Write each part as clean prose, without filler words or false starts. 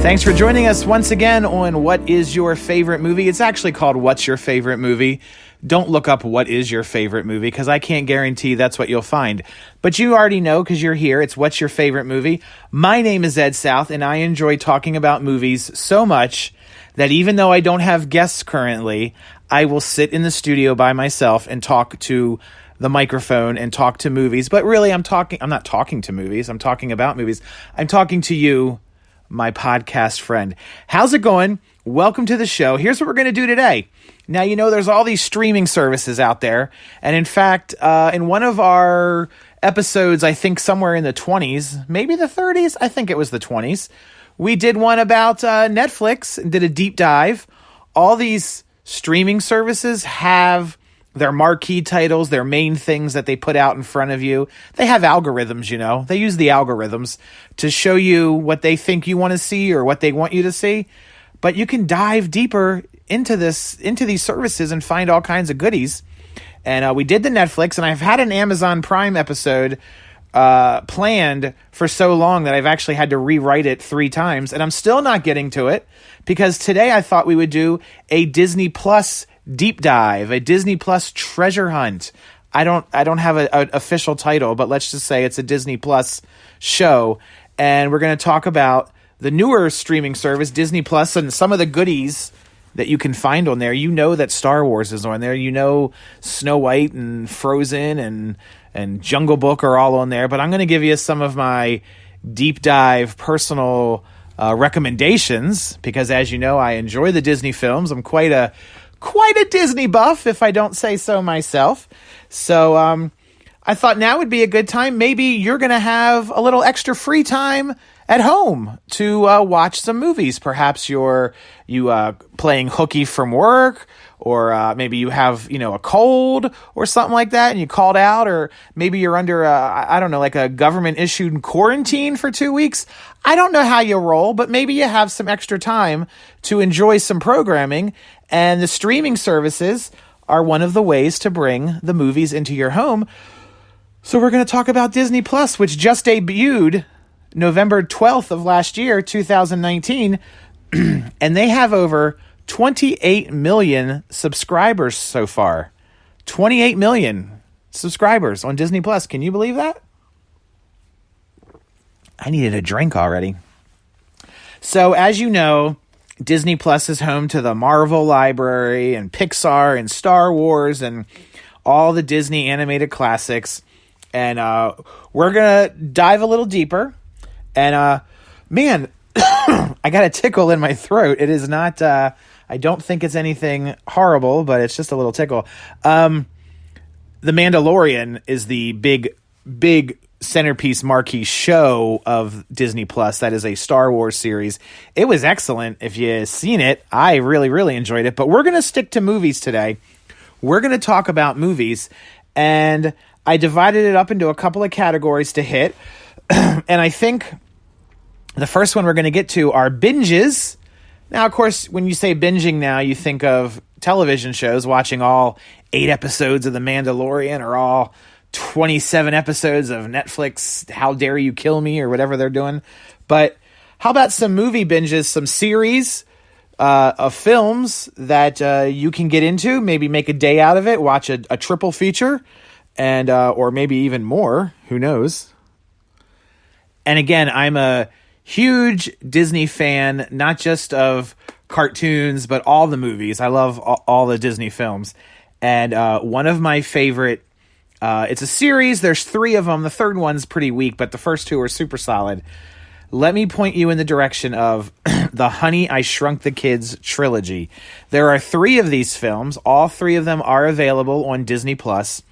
Thanks for joining us once again on What Is Your Favorite Movie? It's actually called What's Your Favorite Movie? Don't look up what is your favorite movie because I can't guarantee that's what you'll find. But you already know because you're here. It's What's Your Favorite Movie? My name is Ed South, and I enjoy talking about movies so much that even though I don't have guests currently, I will sit in the studio by myself and talk to the microphone and talk to movies. But really, I'm not talking to movies. I'm talking about movies. I'm talking to you, my podcast friend. How's it going? Welcome to the show. Here's what we're going to do today. Now, you know, there's all these streaming services out there. And in fact, in one of our episodes, I think somewhere in the 20s, maybe the 30s, I think it was the 20s, we did one about Netflix and did a deep dive. All these streaming services have their marquee titles, their main things that they put out in front of you. They have algorithms, you know. They use the algorithms to show you what they think you want to see or what they want you to see. But you can dive deeper into these services and find all kinds of goodies. And we did the Netflix, and I've had an Amazon Prime episode planned for so long that I've actually had to rewrite it 3 times, and I'm still not getting to it because today I thought we would do a Disney Plus deep dive, a Disney Plus treasure hunt. I don't have an official title, but let's just say it's a Disney Plus show, and we're going to talk about the newer streaming service, Disney Plus, and some of the goodies that you can find on there. You know that Star Wars is on there. You know Snow White and Frozen and Jungle Book are all on there, but I'm going to give you some of my deep dive personal recommendations because, as you know, I enjoy the Disney films. I'm quite a Disney buff, if I don't say so myself. So I thought now would be a good time. Maybe you're going to have a little extra free time at home to watch some movies. Perhaps you playing hooky from work, or maybe you have a cold or something like that, and you called out, or maybe you're under like a government issued quarantine for 2 weeks. I don't know how you roll, but maybe you have some extra time to enjoy some programming, and the streaming services are one of the ways to bring the movies into your home. So we're going to talk about Disney Plus, which just debuted November 12th of last year, 2019, and they have over 28 million subscribers so far. 28 million subscribers on Disney Plus. Can you believe that? I needed a drink already. So, as you know, Disney Plus is home to the Marvel library and Pixar and Star Wars and all the Disney animated classics. And we're going to dive a little deeper. And, man, I got a tickle in my throat. It is not, I don't think it's anything horrible, but it's just a little tickle. The Mandalorian is the big centerpiece marquee show of Disney Plus. That is a Star Wars series. It was excellent. If you've seen it, I really, really enjoyed it. But we're going to stick to movies today. We're going to talk about movies. And I divided it up into a couple of categories to hit. And I think the first one we're going to get to are binges. Now, of course, when you say binging now, you think of television shows, watching all 8 episodes of The Mandalorian or all 27 episodes of Netflix, How Dare You Kill Me, or whatever they're doing. But how about some movie binges, some series of films that you can get into, maybe make a day out of it, watch a triple feature, and or maybe even more, who knows. And again, I'm a huge Disney fan, not just of cartoons, but all the movies. I love all the Disney films. And one of my favorite, it's a series. There's 3 of them. The third one's pretty weak, but the first 2 are super solid. Let me point you in the direction of the Honey, I Shrunk the Kids trilogy. There are 3 of these films. All 3 of them are available on Disney Plus.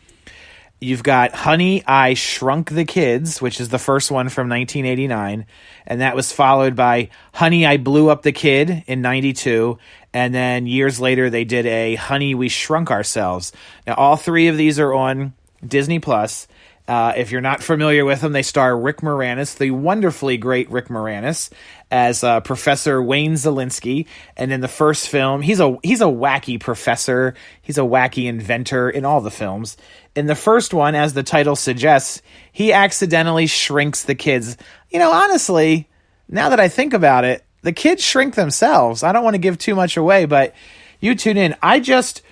You've got Honey, I Shrunk the Kids, which is the first one from 1989. And that was followed by Honey, I Blew Up the Kid in 92. And then years later, they did a Honey, We Shrunk Ourselves. Now, all 3 of these are on Disney Plus. If you're not familiar with them, they star Rick Moranis, the wonderfully great Rick Moranis, as Professor Wayne Zelinsky. And in the first film, he's a wacky professor. He's a wacky inventor in all the films. In the first one, as the title suggests, he accidentally shrinks the kids. You know, honestly, now that I think about it, the kids shrink themselves. I don't want to give too much away, but you tune in. I just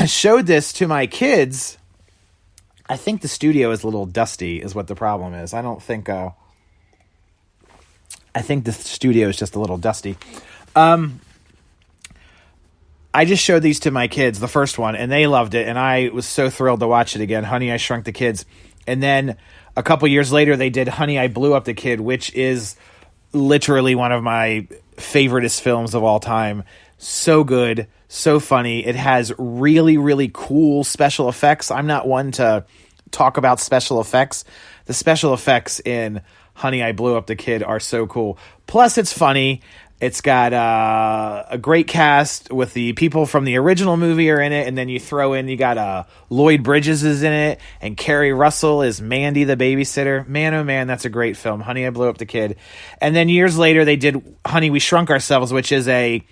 showed this to my kids. I think the studio is a little dusty is what the problem is. I don't think... I think the studio is just a little dusty. I just showed these to my kids, the first one, and they loved it, and I was so thrilled to watch it again, Honey, I Shrunk the Kids. And then a couple years later, they did Honey, I Blew Up the Kid, which is literally one of my favoriteest films of all time. So good, so funny. It has really, really cool special effects. I'm not one to talk about special effects. The special effects in Honey, I Blew Up the Kid are so cool. Plus, it's funny. It's got a great cast with the people from the original movie are in it, and then you got Lloyd Bridges is in it, and Kerry Russell is Mandy the babysitter. Man, oh man, that's a great film, Honey, I Blew Up the Kid. And then years later, they did Honey, We Shrunk Ourselves, which was made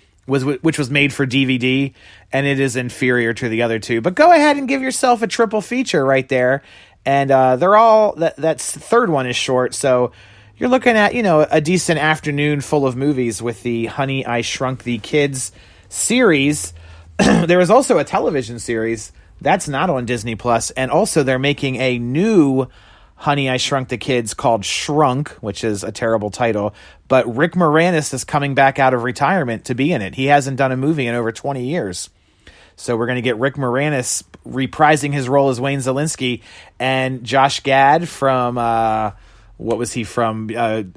for DVD, and it is inferior to the other two. But go ahead and give yourself a triple feature right there, and they're all that third one is short, so. You're looking at, a decent afternoon full of movies with the Honey, I Shrunk the Kids series. There is also a television series that's not on Disney Plus, and also they're making a new Honey, I Shrunk the Kids called Shrunk, which is a terrible title. But Rick Moranis is coming back out of retirement to be in it. He hasn't done a movie in over 20 years. So we're going to get Rick Moranis reprising his role as Wayne Szalinski, and Josh Gad from... what was he from?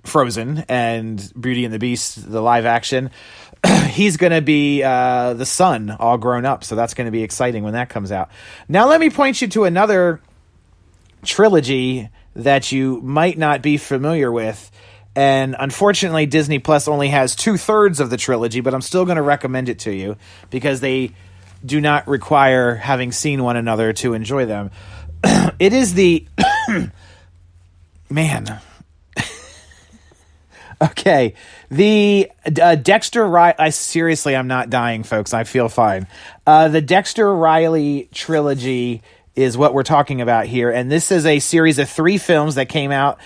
Frozen and Beauty and the Beast, the live action. He's going to be the son, all grown up. So that's going to be exciting when that comes out. Now let me point you to another trilogy that you might not be familiar with. And unfortunately, Disney Plus only has 2/3 of the trilogy, but I'm still going to recommend it to you because they do not require having seen one another to enjoy them. It is the... Man. Okay. The Dexter Riley... Seriously, I'm not dying, folks. I feel fine. The Dexter Riley trilogy is what we're talking about here. And this is a series of 3 films that came out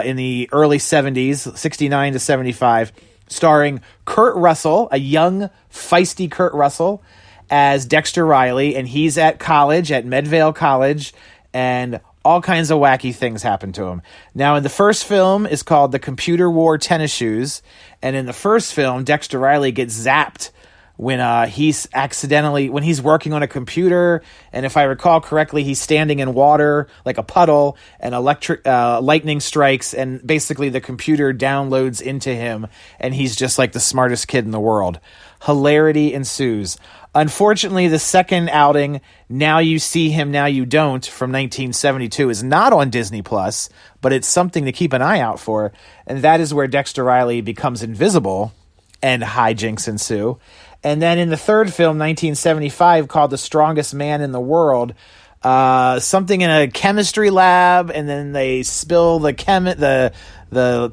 in the early 70s, 69 to 75, starring Kurt Russell, a young, feisty Kurt Russell, as Dexter Riley. And he's at college, at Medvale College, and... all kinds of wacky things happen to him. Now, in the first film is called The Computer Wore Tennis Shoes. And in the first film, Dexter Riley gets zapped when when he's working on a computer. And if I recall correctly, he's standing in water like a puddle, and lightning strikes, and basically the computer downloads into him, and he's just like the smartest kid in the world. Hilarity ensues. Unfortunately, the second outing, Now You See Him, Now You Don't, from 1972, is not on Disney Plus, but it's something to keep an eye out for, and that is where Dexter Riley becomes invisible and hijinks ensue. And then in the third film, 1975, called The Strongest Man in the World, something in a chemistry lab, and then they spill the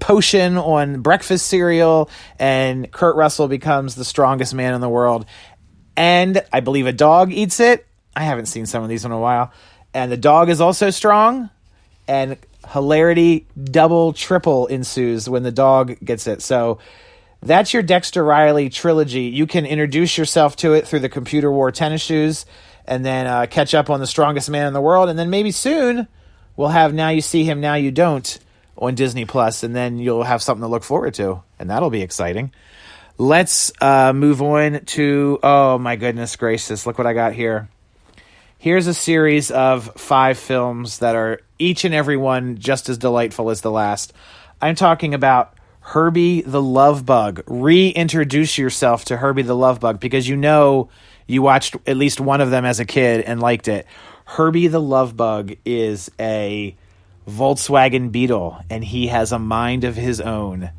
potion on breakfast cereal, and Kurt Russell becomes the strongest man in the world. And I believe a dog eats it. I haven't seen some of these in a while. And the dog is also strong. And hilarity double, triple ensues when the dog gets it. So that's your Dexter Riley trilogy. You can introduce yourself to it through The Computer Wore Tennis Shoes, and then catch up on The Strongest Man in the World. And then maybe soon we'll have Now You See Him, Now You Don't on Disney Plus. And then you'll have something to look forward to. And that'll be exciting. Let's move on to, oh my goodness gracious, look what I got here. Here's a series of 5 films that are each and every one just as delightful as the last. I'm talking about Herbie the Love Bug. Reintroduce yourself to Herbie the Love Bug because you watched at least one of them as a kid and liked it. Herbie the Love Bug is a Volkswagen Beetle, and he has a mind of his own.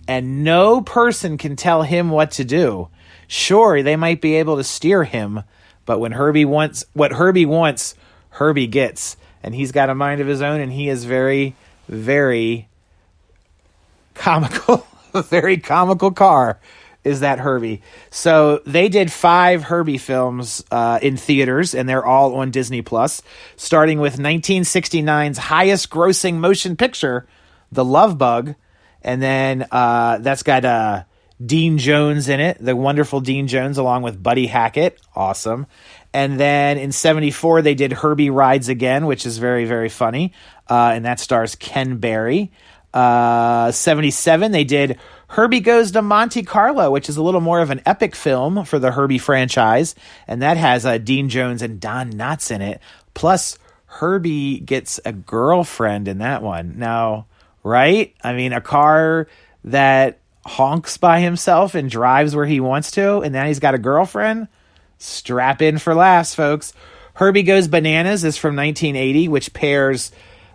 And no person can tell him what to do. Sure, they might be able to steer him, but when Herbie wants what Herbie wants, Herbie gets. And he's got a mind of his own, and he is very, very comical. A very comical car is that Herbie. So they did 5 Herbie films in theaters, and they're all on Disney Plus, starting with 1969's highest grossing motion picture, The Love Bug. And then that's got Dean Jones in it, the wonderful Dean Jones, along with Buddy Hackett. Awesome. And then in 74, they did Herbie Rides Again, which is very, very funny. And that stars Ken Berry. 77, they did Herbie Goes to Monte Carlo, which is a little more of an epic film for the Herbie franchise. And that has Dean Jones and Don Knotts in it. Plus, Herbie gets a girlfriend in that one. Now, right? I mean, a car that honks by himself and drives where he wants to, and now he's got a girlfriend. Strap in for laughs, folks. Herbie Goes Bananas is from 1980, which pairs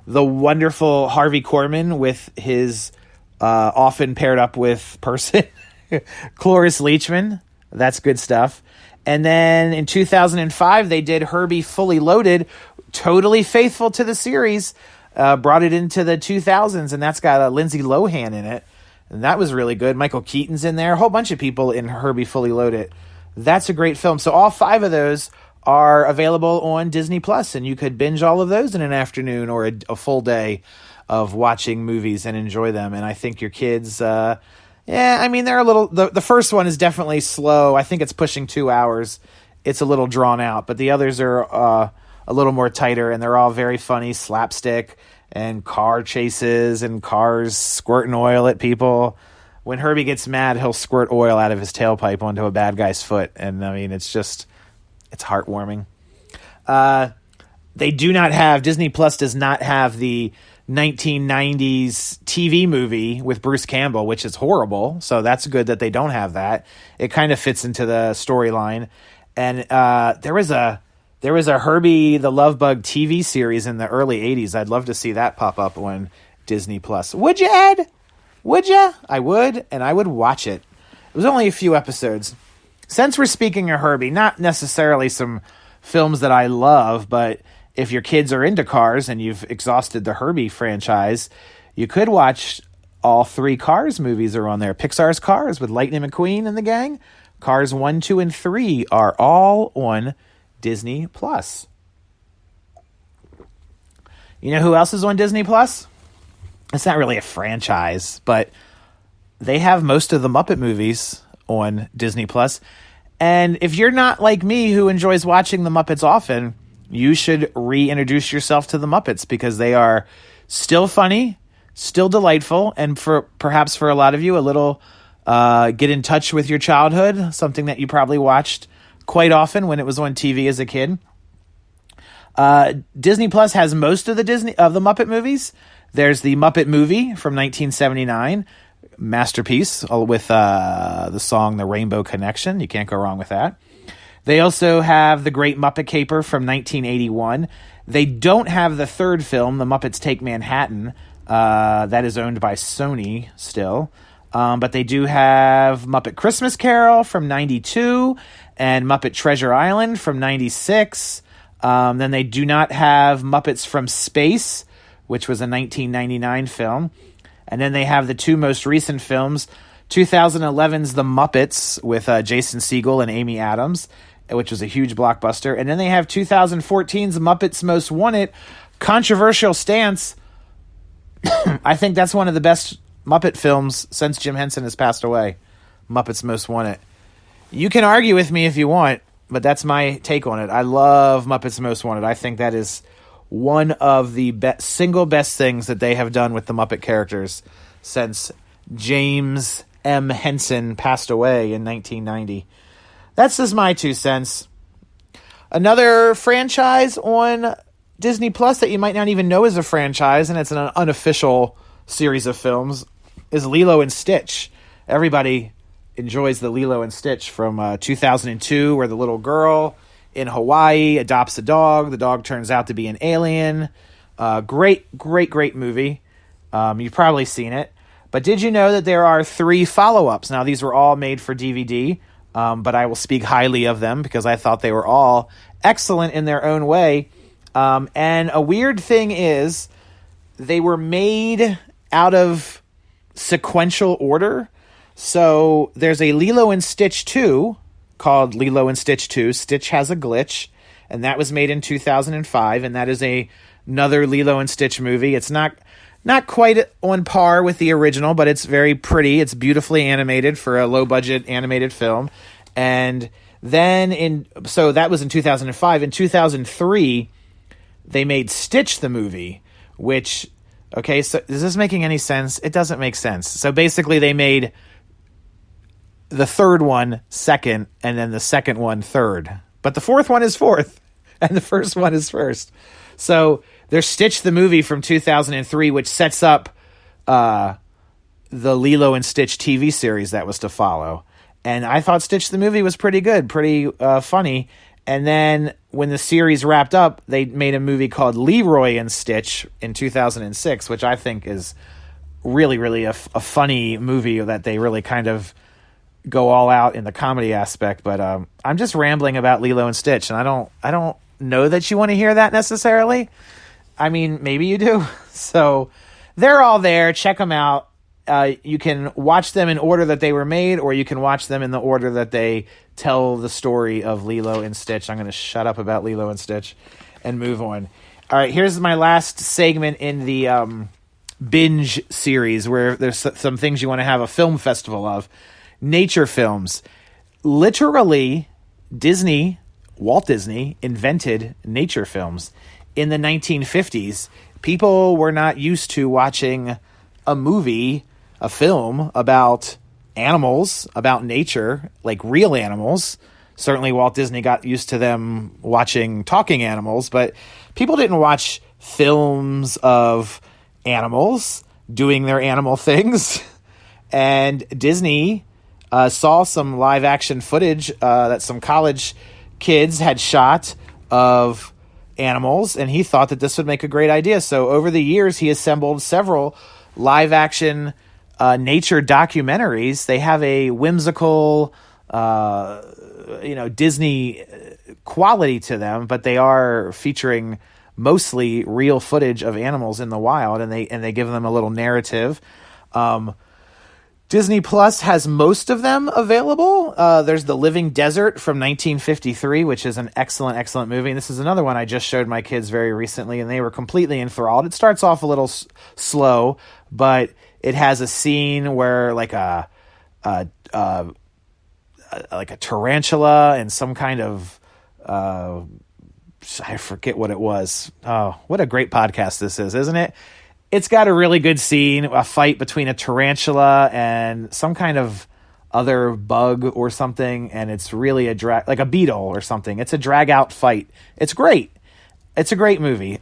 the wonderful Harvey Korman with his often paired up with person, Cloris Leachman. That's good stuff. And then in 2005, they did Herbie Fully Loaded, totally faithful to the series, brought it into the 2000s, and that's got Lindsay Lohan in it. And that was really good. Michael Keaton's in there. A whole bunch of people in Herbie Fully Loaded. That's a great film. So all 5 of those are available on Disney Plus, and you could binge all of those in an afternoon or a full day of watching movies and enjoy them. And I think your kids, they're a little, the first one is definitely slow. I think it's pushing 2 hours. It's a little drawn out, but the others are a little more tighter, and they're all very funny, slapstick and car chases and cars squirting oil at people. When Herbie gets mad, he'll squirt oil out of his tailpipe onto a bad guy's foot. And I mean, it's heartwarming. Disney Plus does not have the 1990s TV movie with Bruce Campbell, which is horrible. So that's good that they don't have that. It kind of fits into the storyline. And there was a Herbie the Love Bug TV series in the early 80s. I'd love to see that pop up on Disney Plus. Would you, Ed? Would you? I would, and I would watch it. It was only a few episodes. Since we're speaking of Herbie, not necessarily some films that I love, but if your kids are into cars and you've exhausted the Herbie franchise, you could watch all 3 Cars movies are on there. Pixar's Cars with Lightning McQueen and the gang. Cars 1, 2, and 3 are all on Disney Plus. You know who else is on Disney Plus? It's not really a franchise, but they have most of the Muppet movies on Disney Plus. And if you're not like me who enjoys watching the Muppets often, you should reintroduce yourself to the Muppets because they are still funny, still delightful, and perhaps for a lot of you, a little get in touch with your childhood, something that you probably watched quite often when it was on TV as a kid. Disney Plus has most of the Muppet movies. There's the Muppet Movie from 1979, masterpiece with the song The Rainbow Connection. You can't go wrong with that. They also have The Great Muppet Caper from 1981. They don't have the third film, The Muppets Take Manhattan. That is owned by Sony still. But they do have Muppet Christmas Carol from 92 and Muppet Treasure Island from 96. Then they do not have Muppets from Space, which was a 1999 film. And then they have the 2 most recent films, 2011's The Muppets with Jason Segel and Amy Adams, which was a huge blockbuster. And then they have 2014's Muppets Most Wanted, controversial stance. I think that's one of the best Muppet films since Jim Henson has passed away. Muppets Most Wanted. You can argue with me if you want, but that's my take on it. I love Muppets Most Wanted. I think that is one of the single best things that they have done with the Muppet characters since James M. Henson passed away in 1990. That's just my 2 cents. Another franchise on Disney Plus that you might not even know is a franchise, and it's an unofficial series of films, is Lilo and Stitch. Everybody enjoys the Lilo and Stitch from 2002, where the little girl in Hawaii adopts a dog. The dog turns out to be an alien. Great movie. You've probably seen it. But did you know that there are 3 follow-ups? Now, these were all made for DVD, but I will speak highly of them because I thought they were all excellent in their own way. And a weird thing is they were made out of sequential order. So there's a Lilo and Stitch 2 called Lilo and Stitch 2, Stitch Has a Glitch, and that was made in 2005, and that is another Lilo and Stitch movie. It's not Not quite on par with the original, but it's very pretty. It's beautifully animated for a low-budget animated film. And then so that was in 2005. In 2003, they made Stitch the movie, which, okay, so is this making any sense? It doesn't make sense. So basically they made the third one second, and then the second one third. But the fourth one is fourth, and the first one is first. So there's Stitch the movie from 2003, which sets up the Lilo and Stitch TV series that was to follow. And I thought Stitch the movie was pretty good, pretty funny. And then when the series wrapped up, they made a movie called Leroy and Stitch in 2006, which I think is really, really a funny movie that they really kind of go all out in the comedy aspect. But I'm just rambling about Lilo and Stitch, and I don't know that you want to hear that necessarily. I mean, maybe you do. So they're all there. Check them out. You can watch them in order that they were made, or you can watch them in the order that they tell the story of Lilo and Stitch. I'm going to shut up about Lilo and Stitch and move on. All right, here's my last segment in the binge series, where there's some things you want to have a film festival of. Nature films. Literally, Walt Disney invented nature films. In the 1950s, people were not used to watching a film about animals, about nature, like real animals. Certainly Walt Disney got used to them watching talking animals, but people didn't watch films of animals doing their animal things. And Disney saw some live action footage that some college kids had shot of animals, and he thought that this would make a great idea. So over the years, he assembled several live action nature documentaries. They have a whimsical, Disney quality to them, but they are featuring mostly real footage of animals in the wild, and they give them a little narrative. Disney Plus has most of them available. There's The Living Desert from 1953, which is an excellent, excellent movie. And this is another one I just showed my kids very recently, and they were completely enthralled. It starts off a little slow, but it has a scene where like a tarantula and some kind of I forget what it was. Oh, what a great podcast this is, isn't it? It's got a really good scene, a fight between a tarantula and some kind of other bug or something, and it's really like a beetle or something. It's a drag-out fight. It's great. It's a great movie.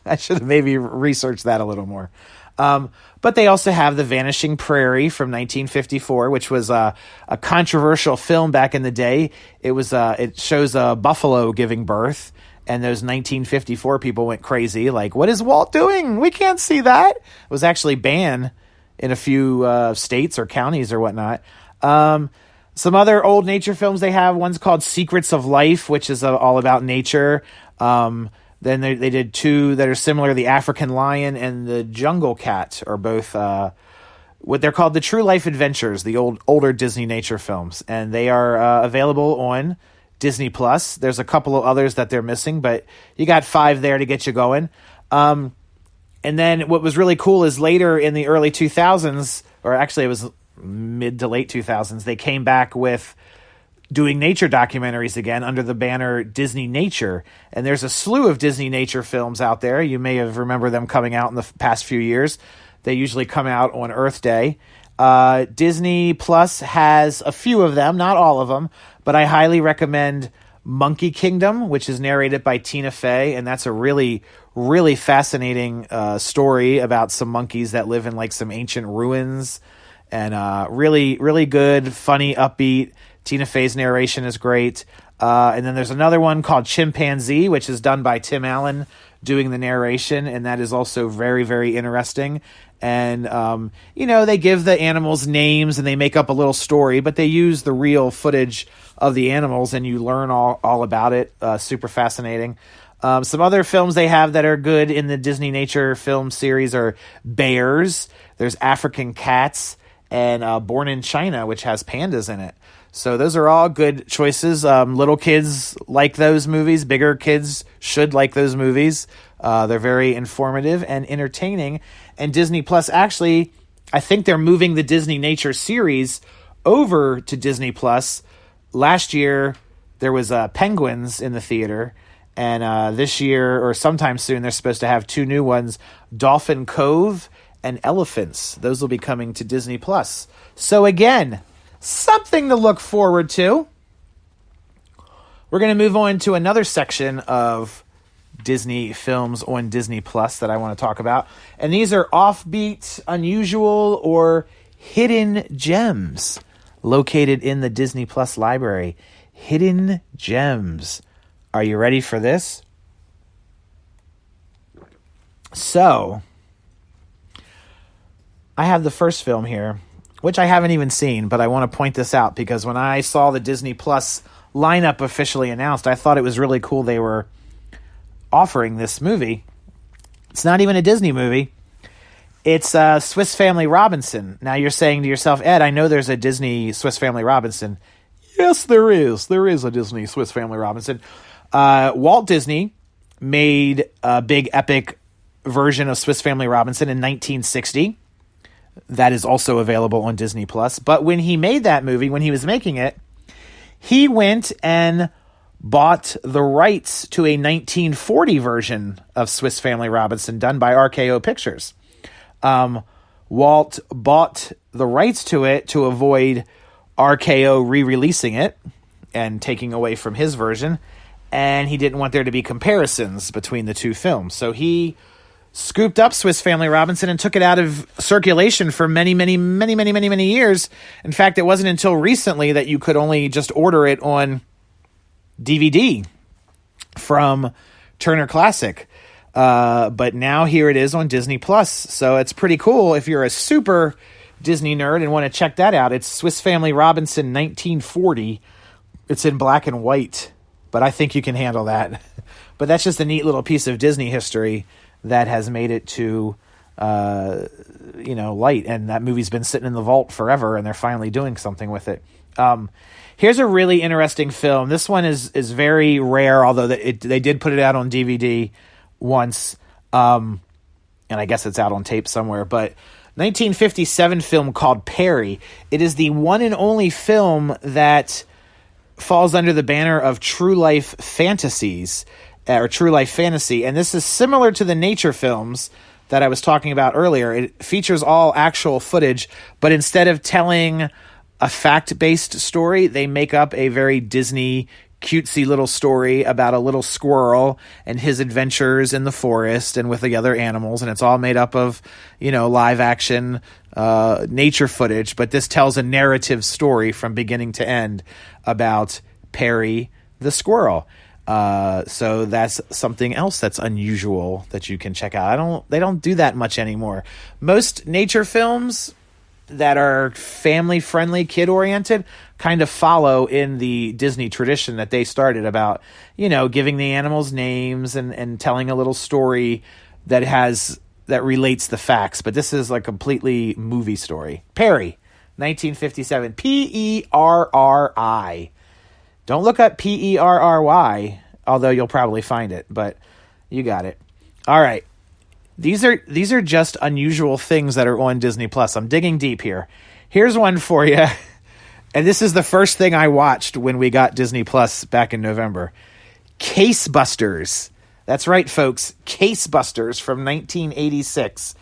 I should have maybe researched that a little more. But they also have The Vanishing Prairie from 1954, which was a controversial film back in the day. It shows a buffalo giving birth. And those 1954 people went crazy. Like, what is Walt doing? We can't see that. It was actually banned in a few states or counties or whatnot. Some other old nature films they have. One's called Secrets of Life, which is all about nature. Then they did two that are similar. The African Lion and the Jungle Cat are both what they're called the True Life Adventures, the older Disney nature films. And they are available on Disney Plus. There's a couple of others that they're missing, but you got 5 there to get you going. And then what was really cool is later in the early 2000s, or actually it was mid to late 2000s, they came back with doing nature documentaries again under the banner Disney Nature. And there's a slew of Disney nature films out there. You may have remembered them coming out in the past few years. They usually come out on Earth Day. Disney Plus has a few of them, not all of them, but I highly recommend Monkey Kingdom, which is narrated by Tina Fey, and that's a really, really fascinating story about some monkeys that live in like some ancient ruins, and really, really good, funny, upbeat. Tina Fey's narration is great. And then there's another one called Chimpanzee, which is done by Tim Allen doing the narration, and that is also very, very interesting. And, they give the animals names and they make up a little story, but they use the real footage of the animals and you learn all about it. Super fascinating. Some other films they have that are good in the Disney nature film series are Bears. There's African Cats and Born in China, which has pandas in it. So those are all good choices. Little kids like those movies. Bigger kids should like those movies. They're very informative and entertaining. And Disney Plus, actually, I think they're moving the Disney Nature series over to Disney Plus. Last year, there was Penguins in the theater. And this year, or sometime soon, they're supposed to have 2 new ones, Dolphin Cove and Elephants. Those will be coming to Disney Plus. So again, something to look forward to. We're going to move on to another section of Disney films on Disney Plus that I want to talk about. And these are offbeat, unusual, or hidden gems located in the Disney Plus library. Hidden gems. Are you ready for this? So, I have the first film here, which I haven't even seen, but I want to point this out because when I saw the Disney Plus lineup officially announced, I thought it was really cool they were offering this movie. It's not even a Disney movie. It's Swiss Family Robinson. Now you're saying to yourself, Ed, I know there's a Disney Swiss Family Robinson. Yes, there is. There is a Disney Swiss Family Robinson. Walt Disney made a big epic version of Swiss Family Robinson in 1960. That is also available on Disney Plus. But when he made that movie, when he was making it, he went and bought the rights to a 1940 version of Swiss Family Robinson done by RKO Pictures. Walt bought the rights to it to avoid RKO re-releasing it and taking away from his version, and he didn't want there to be comparisons between the two films. So he scooped up Swiss Family Robinson and took it out of circulation for many years. In fact, it wasn't until recently that you could only just order it on DVD from Turner Classic. But now here it is on Disney Plus. So it's pretty cool if you're a super Disney nerd and want to check that out. It's Swiss Family Robinson 1940. It's in black and white, but I think you can handle that. But that's just a neat little piece of Disney history that has made it to, light. And that movie's been sitting in the vault forever, and they're finally doing something with it. Here's a really interesting film. This one is very rare, although they did put it out on DVD once, and I guess it's out on tape somewhere. But 1957 film called Perry. It is the one and only film that falls under the banner of True Life Fantasies, or True Life Fantasy, and this is similar to the nature films that I was talking about earlier. It features all actual footage, but instead of telling a fact-based story, they make up a very Disney cutesy little story about a little squirrel and his adventures in the forest and with the other animals, and it's all made up of, live action nature footage, but this tells a narrative story from beginning to end about Perry the squirrel. So that's something else that's unusual that you can check out. They don't do that much anymore. Most nature films that are family friendly, kid oriented, kind of follow in the Disney tradition that they started about, giving the animals names and telling a little story that relates the facts. But this is like a completely movie story. Perry, 1957, Perri. Don't look up Perry, although you'll probably find it, but you got it. All right. These are just unusual things that are on Disney Plus. I'm digging deep here. Here's one for you. And this is the first thing I watched when we got Disney Plus back in November. Case Busters. That's right, folks. Case Busters from 1986.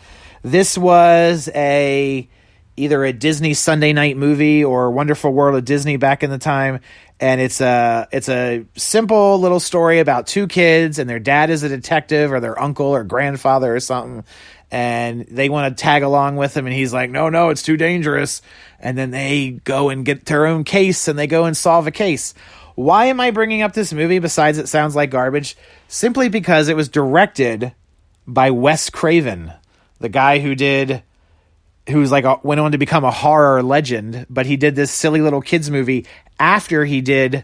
This was either a Disney Sunday night movie or Wonderful World of Disney back in the time. And it's a simple little story about two kids, and their dad is a detective, or their uncle or grandfather or something, and they want to tag along with him, and he's like, no, it's too dangerous. And then they go and get their own case, and they go and solve a case. Why am I bringing up this movie besides it sounds like garbage? Simply because it was directed by Wes Craven, the guy who's went on to become a horror legend, but he did this silly little kids movie after he did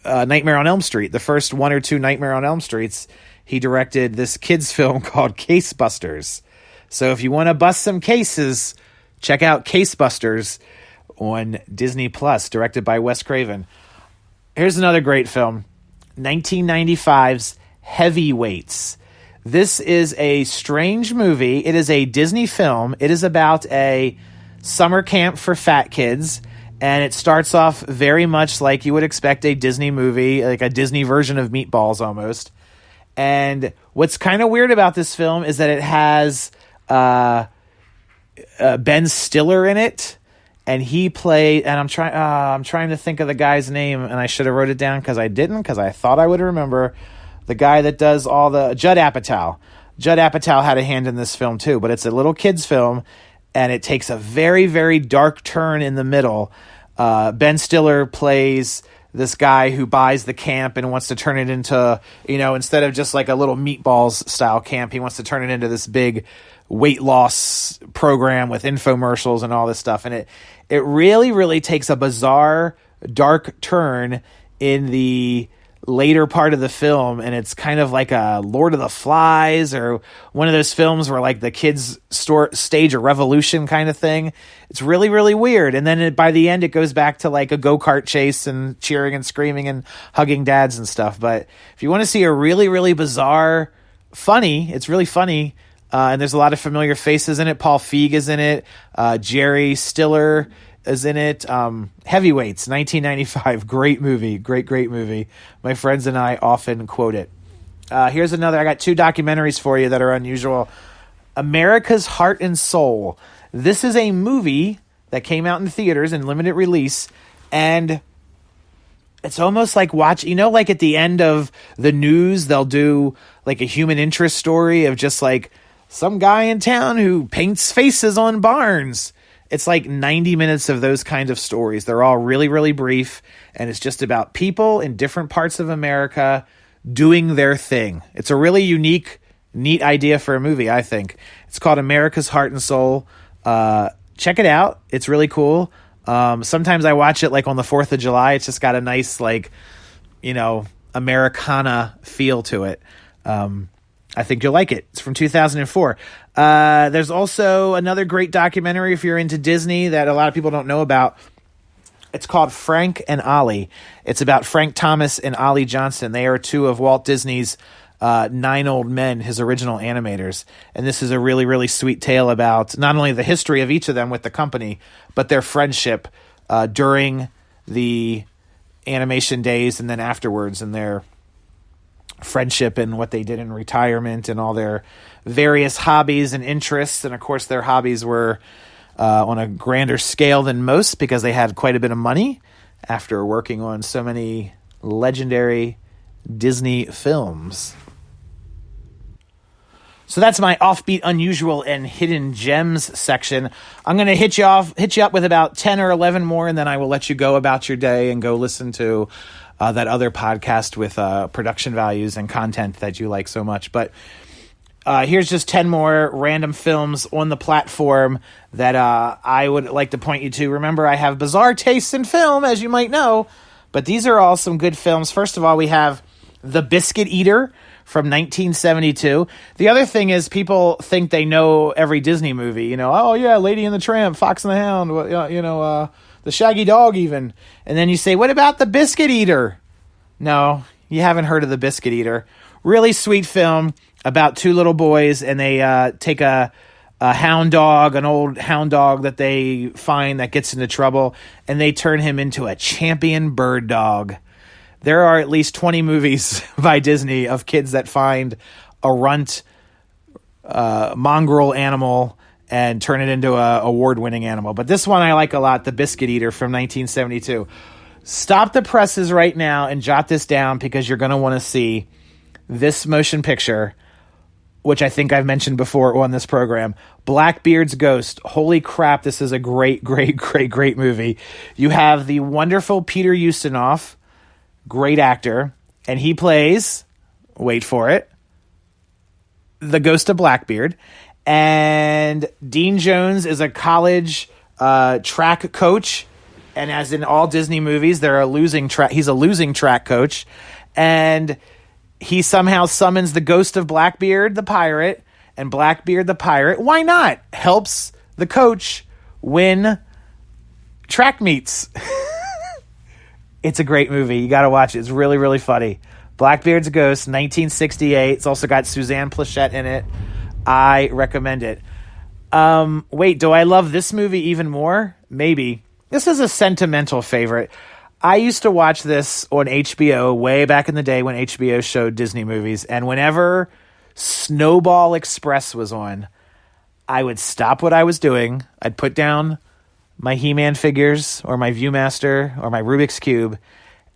Nightmare on Elm Street, the first one or two Nightmare on Elm Streets. He directed this kids film called Case Busters. So if you want to bust some cases, check out Case Busters on Disney Plus, directed by Wes Craven. Here's another great film, 1995's Heavyweights. This is a strange movie. It is a Disney film. It is about a summer camp for fat kids, and it starts off very much like you would expect a Disney movie, like a Disney version of Meatballs almost. And what's kind of weird about this film is that it has Ben Stiller in it, and he played. And I'm trying to think of the guy's name, and I should have wrote it down because I didn't, because I thought I would remember. The guy that does all the Judd Apatow. Judd Apatow had a hand in this film too, but it's a little kids film, and it takes a very, very dark turn in the middle. Ben Stiller plays this guy who buys the camp and wants to turn it into, instead of just like a little Meatballs style camp, he wants to turn it into this big weight loss program with infomercials and all this stuff. And it really, really takes a bizarre, dark turn in the later part of the film, and it's kind of like a Lord of the Flies or one of those films where like the kids stage a revolution kind of thing. It's really, really weird. And then by the end, it goes back to like a go-kart chase and cheering and screaming and hugging dads and stuff. But if you want to see a really, really bizarre, funny, it's really funny. And there's a lot of familiar faces in it. Paul Feig is in it. Jerry Stiller is in it. Heavyweights, 1995. Great movie. Great movie. My friends and I often quote it. Here's another. I got 2 documentaries for you that are unusual. America's Heart and Soul. This is a movie that came out in theaters in limited release, and it's almost like like at the end of the news, they'll do like a human interest story of just like some guy in town who paints faces on barns. It's like 90 minutes of those kinds of stories. They're all really, really brief, and it's just about people in different parts of America doing their thing. It's a really unique, neat idea for a movie, I think. It's called America's Heart and Soul. Check it out. It's really cool. Sometimes I watch it like on the 4th of July. It's just got a nice, like, Americana feel to it. I think you'll like it. It's from 2004. There's also another great documentary if you're into Disney that a lot of people don't know about. It's called Frank and Ollie. It's about Frank Thomas and Ollie Johnston. They are 2 of Walt Disney's 9 old men, his original animators. And this is a really, really sweet tale about not only the history of each of them with the company, but their friendship during the animation days and then afterwards, and their friendship and what they did in retirement and all their various hobbies and interests. And of course their hobbies were on a grander scale than most because they had quite a bit of money after working on so many legendary Disney films. So that's my offbeat, unusual, and hidden gems section. I'm going to hit you up with about 10 or 11 more, and then I will let you go about your day and go listen to that other podcast with production values and content that you like so much. But here's just 10 more random films on the platform that I would like to point you to. Remember, I have bizarre tastes in film, as you might know, but these are all some good films. First of all, we have The Biscuit Eater from 1972. The other thing is people think they know every Disney movie. Oh yeah, Lady and the Tramp, Fox and the Hound, The Shaggy Dog even. And then you say, what about The Biscuit Eater? No, you haven't heard of The Biscuit Eater. Really sweet film about 2 little boys, and they take a hound dog, an old hound dog that they find that gets into trouble, and they turn him into a champion bird dog. There are at least 20 movies by Disney of kids that find a runt mongrel animal and turn it into a award-winning animal. But this one I like a lot, The Biscuit Eater from 1972. Stop the presses right now and jot this down because you're going to want to see this motion picture, which I think I've mentioned before on this program. Blackbeard's Ghost. Holy crap, this is a great movie. You have the wonderful Peter Ustinov, great actor, and he plays, wait for it, the ghost of Blackbeard. And Dean Jones is a college track coach, and as in all Disney movies, he's a losing track coach, and he somehow summons the ghost of Blackbeard the pirate, and Blackbeard the pirate, why not, helps the coach win track meets. It's a great movie. You got to watch it. It's really, really funny. Blackbeard's Ghost, 1968. It's also got Suzanne Pleshette in it. I recommend it. Wait, do I love this movie even more? Maybe. This is a sentimental favorite. I used to watch this on HBO way back in the day when HBO showed Disney movies, and whenever Snowball Express was on, I would stop what I was doing. I'd put down my He-Man figures or my Viewmaster or my Rubik's Cube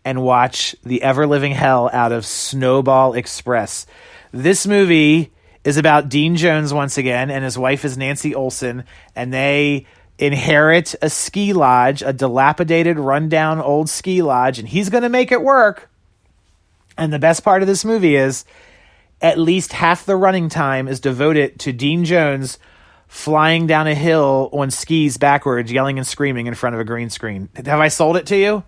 and watch the ever-living hell out of Snowball Express. This movie is about Dean Jones once again, and his wife is Nancy Olson, and they inherit a ski lodge, a dilapidated, rundown old ski lodge, and he's going to make it work. And the best part of this movie is at least half the running time is devoted to Dean Jones flying down a hill on skis backwards, yelling and screaming in front of a green screen. Have I sold it to you?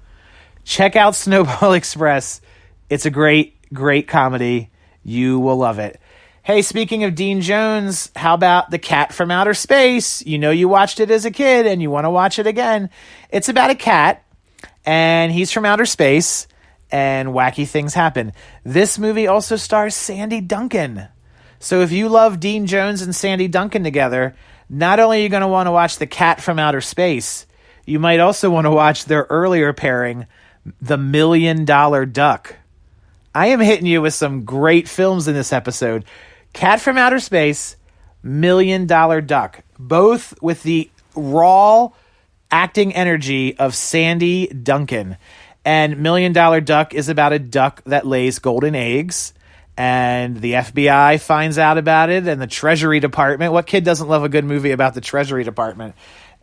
Check out Snowball Express. It's a great, great comedy. You will love it. Hey, speaking of Dean Jones, how about The Cat from Outer Space? You know you watched it as a kid and you want to watch it again. It's about a cat, and he's from outer space, and wacky things happen. This movie also stars Sandy Duncan. So if you love Dean Jones and Sandy Duncan together, not only are you going to want to watch The Cat from Outer Space, you might also want to watch their earlier pairing, The $1 Million Duck. I am hitting you with some great films in this episode. Cat from Outer Space, $1 Million Duck. Both with the raw acting energy of Sandy Duncan. And $1 Million Duck is about a duck that lays golden eggs. And the FBI finds out about it, and the Treasury Department. What kid doesn't love a good movie about the Treasury Department?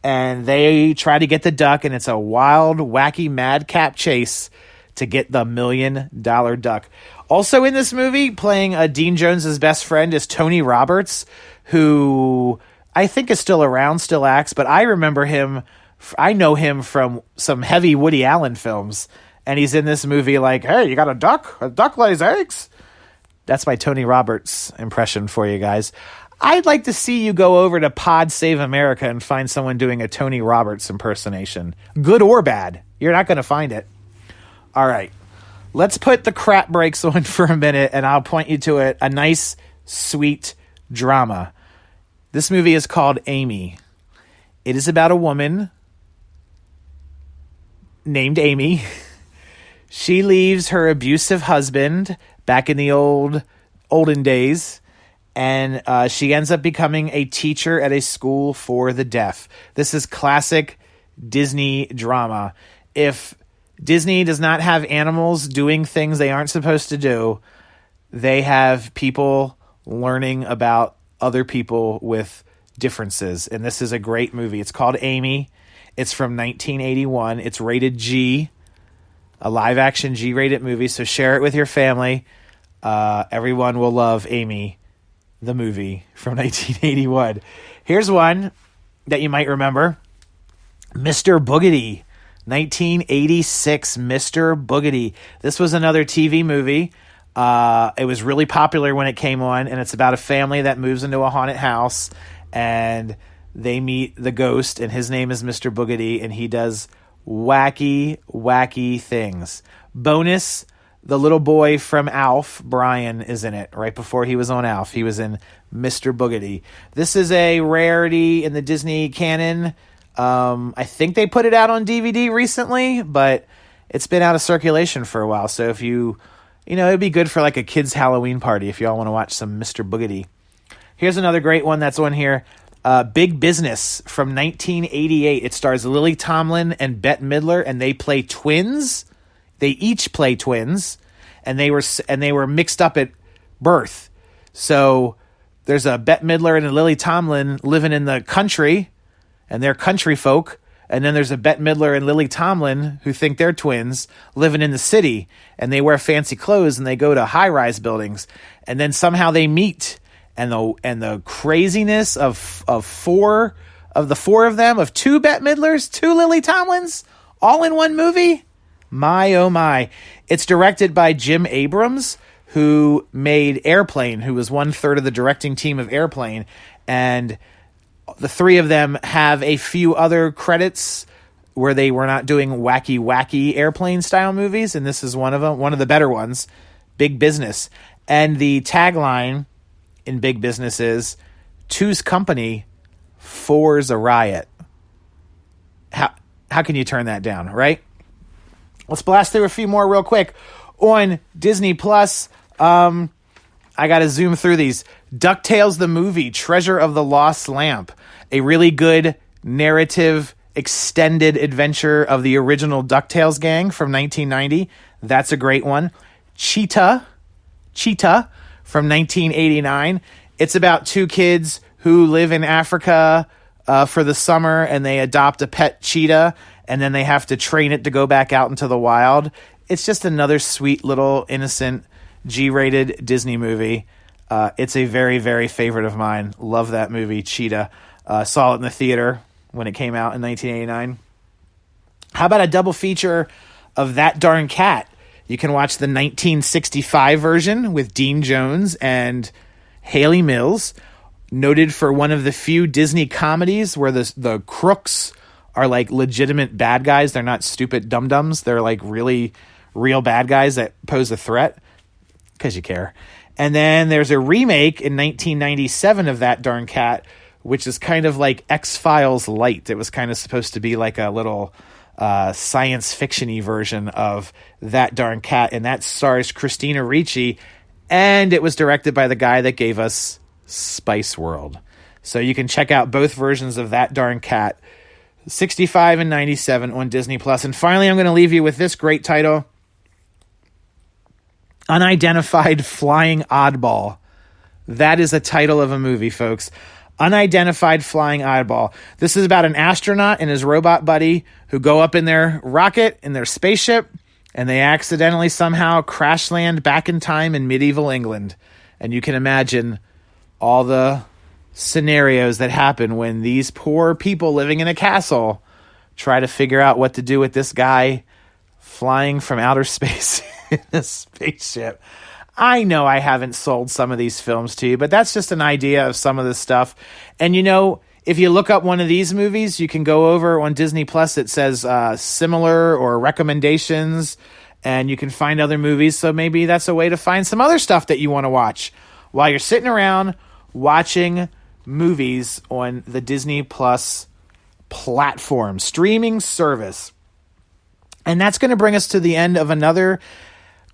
And they try to get the duck, and it's a wild, wacky, madcap chase to get the $1 Million Duck. Also in this movie, playing Dean Jones's best friend is Tony Roberts, who I think is still around, still acts, but I remember him. I know him from some heavy Woody Allen films, and he's in this movie like, hey, you got a duck? A duck lays eggs? That's my Tony Roberts impression for you guys. I'd like to see you go over to Pod Save America and find someone doing a Tony Roberts impersonation. Good or bad. You're not going to find it. All right. Let's put the crap brakes on for a minute, and I'll point you to it. A nice, sweet drama. This movie is called Amy. It is about a woman named Amy. She leaves her abusive husband back in the olden days, and she ends up becoming a teacher at a school for the deaf. This is classic Disney drama. If Disney does not have animals doing things they aren't supposed to do, they have people learning about other people with differences. And this is a great movie. It's called Amy. It's from 1981. It's rated G, a live action G-rated movie. So share it with your family. Everyone will love Amy, the movie from 1981. Here's one that you might remember. Mr. Boogedy. 1986, Mr. Boogedy. This was another TV movie. It was really popular when it came on, and it's about a family that moves into a haunted house, and they meet the ghost, and his name is Mr. Boogedy, and he does wacky, wacky things. Bonus, the little boy from Alf, Brian, is in it. Right before he was on Alf, he was in Mr. Boogedy. This is a rarity in the Disney canon. I think they put it out on DVD recently, but it's been out of circulation for a while. So if it'd be good for like a kid's Halloween party if y'all want to watch some Mr. Boogedy. Here's another great one that's on here. Big Business from 1988. It stars Lily Tomlin and Bette Midler, and they play twins. They each play twins, and they were mixed up at birth. So there's a Bette Midler and a Lily Tomlin living in the country, and they're country folk. And then there's a Bette Midler and Lily Tomlin who think they're twins living in the city, and they wear fancy clothes and they go to high-rise buildings, and then somehow they meet, and the craziness of the four of them, of two Bette Midlers, two Lily Tomlins, all in one movie. My oh my! It's directed by Jim Abrams, who made Airplane, who was 1/3 of the directing team of Airplane, and the three of them have a few other credits where they were not doing wacky airplane style movies, and this is one of them, one of the better ones. Big Business. And the tagline in Big Business is, "Two's company, four's a riot." How can you turn that down, right? Let's blast through a few more real quick. On Disney Plus, I got to zoom through these. DuckTales the movie, Treasure of the Lost Lamp. A really good narrative extended adventure of the original DuckTales gang from 1990. That's a great one. Cheetah from 1989. It's about two kids who live in Africa for the summer, and they adopt a pet cheetah, and then they have to train it to go back out into the wild. It's just another sweet little innocent G-rated Disney movie. It's a very, very favorite of mine. Love that movie, Cheetah. Saw it in the theater when it came out in 1989. How about a double feature of That Darn Cat? You can watch the 1965 version with Dean Jones and Haley Mills, noted for one of the few Disney comedies where the crooks are like legitimate bad guys. They're not stupid dum-dums. They're like really real bad guys that pose a threat, because you care. And then there's a remake in 1997 of That Darn Cat, which is kind of like X-Files light. It was kind of supposed to be like a little science fiction-y version of That Darn Cat, and that stars Christina Ricci, and it was directed by the guy that gave us Spice World. So you can check out both versions of That Darn Cat, 65 and 97 on Disney Plus. And finally, I'm going to leave you with this great title, Unidentified Flying Oddball. That is a title of a movie, folks. Unidentified Flying Oddball. This is about an astronaut and his robot buddy who go up in their rocket, in their spaceship, and they accidentally somehow crash land back in time in medieval England. And you can imagine all the scenarios that happen when these poor people living in a castle try to figure out what to do with this guy flying from outer space in a spaceship. I know I haven't sold some of these films to you, but that's just an idea of some of this stuff. And you know, if you look up one of these movies, you can go over on Disney Plus. It says similar or recommendations, and you can find other movies. So maybe that's a way to find some other stuff that you want to watch while you're sitting around watching movies on the Disney Plus platform, streaming service. And that's going to bring us to the end of another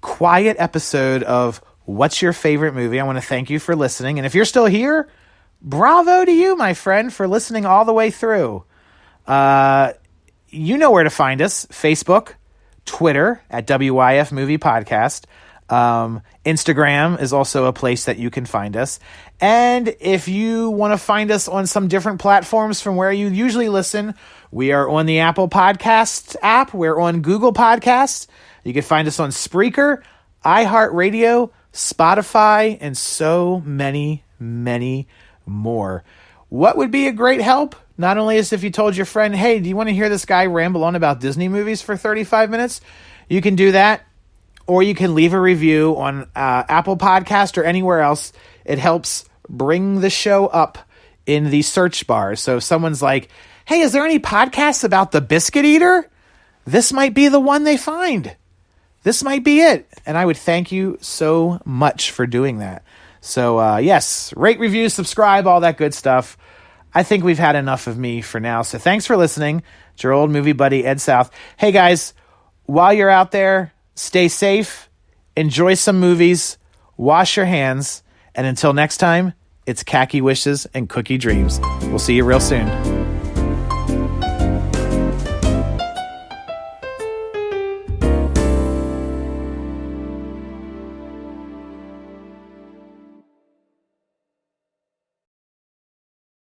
quiet episode of What's Your Favorite Movie? I want to thank you for listening. And if you're still here, bravo to you, my friend, for listening all the way through. You know where to find us. Facebook, Twitter at WYF Movie Podcast. Instagram is also a place that you can find us. And if you want to find us on some different platforms from where you usually listen, we are on the Apple Podcasts app. We're on Google Podcasts. You can find us on Spreaker, iHeartRadio, Spotify, and so many, many more. What would be a great help? Not only is if you told your friend, hey, do you want to hear this guy ramble on about Disney movies for 35 minutes? You can do that. Or you can leave a review on Apple Podcast or anywhere else. It helps bring the show up in the search bars. So if someone's like, hey, is there any podcasts about the Biscuit Eater? This might be the one they find. This might be it. And I would thank you so much for doing that. So yes, rate, review, subscribe, all that good stuff. I think we've had enough of me for now. So thanks for listening. It's your old movie buddy, Ed South. Hey guys, while you're out there, stay safe, enjoy some movies, wash your hands, and until next time, it's khaki wishes and cookie dreams. We'll see you real soon.